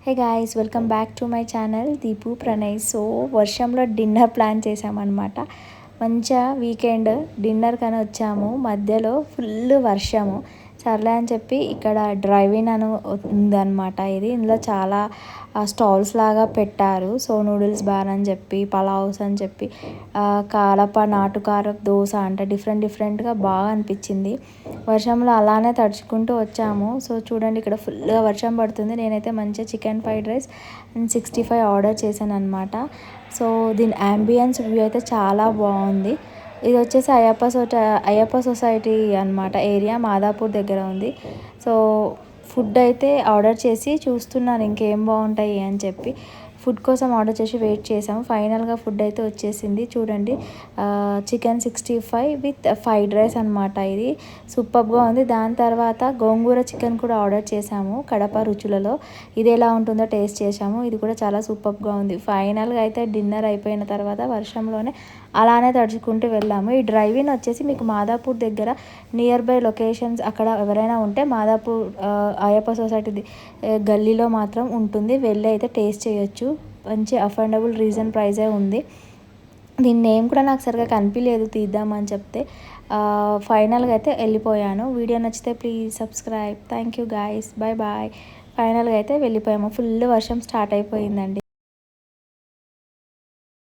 Hey guys, welcome back to my channel Deepu Pranay. So వర్షంలో dinner plan చేసామన్నమాట. మంచిగా weekend dinner కానీ వచ్చాము, మధ్యలో ఫుల్ వర్షము. సర్లే అని చెప్పి ఇక్కడ డ్రైవిన్ అని ఉందన్నమాట. ఇందులో చాలా స్టాల్స్ లాగా పెట్టారు. సో నూడిల్స్ బార్ అని చెప్పి, పలావ్స్ అని చెప్పి, కాలప నాటుకార దోశ అంటే డిఫరెంట్గా బాగా అనిపించింది. వర్షంలో అలానే తడుచుకుంటూ వచ్చాము. సో చూడండి, ఇక్కడ ఫుల్గా వర్షం పడుతుంది. నేనైతే మంచిగా chicken fried rice and 65 order చేశాను అనమాట. సో దీని అంబియన్స్ వ్యూ అయితే చాలా బాగుంది. ఇది వచ్చేసి అయ్యప్ప సొసైటీ అనమాట. ఏరియా మాదాపూర్ దగ్గర ఉంది. సో ఫుడ్ అయితే ఆర్డర్ చేసి చూస్తున్నాను ఇంకేం బాగుంటాయి అని చెప్పి. ఫుడ్ కోసం ఆర్డర్ చేసి వెయిట్ చేసాము. ఫైనల్గా ఫుడ్ అయితే వచ్చేసింది. చూడండి, చికెన్ 65 విత్ ఫ్రైడ్ రైస్ అనమాట. ఇది సూపర్గా ఉంది. దాని తర్వాత గోంగూర చికెన్ కూడా ఆర్డర్ చేసాము కడప రుచులలో. ఇది ఎలా ఉంటుందో టేస్ట్ చేసాము. ఇది కూడా చాలా సూపర్గా ఉంది. ఫైనల్గా అయితే డిన్నర్ అయిపోయిన తర్వాత వర్షంలోనే అలానే తడుచుకుంటూ వెళ్ళాము. ఈ డ్రైవిన్ వచ్చేసి మీకు మాదాపూర్ దగ్గర నియర్ బై లొకేషన్స్ అక్కడ ఎవరైనా ఉంటే మాదాపూర్ అయ్యప్ప సొసైటీ గల్లీలో మాత్రం ఉంటుంది. వెళ్ళి అయితే టేస్ట్ చేయొచ్చు. మంచి అఫోర్డబుల్ ప్రైజే ఉంది. దీని నేమ్ కూడా నాకు సరిగా కనిపించలేదు తీద్దామని చెప్తే. ఫైనల్గా అయితే వెళ్ళిపోయాను. వీడియో నచ్చితే please subscribe. Thank you guys, bye bye. ఫైనల్గా అయితే వెళ్ళిపోయాము. ఫుల్ వర్షం స్టార్ట్ అయిపోయిందండి.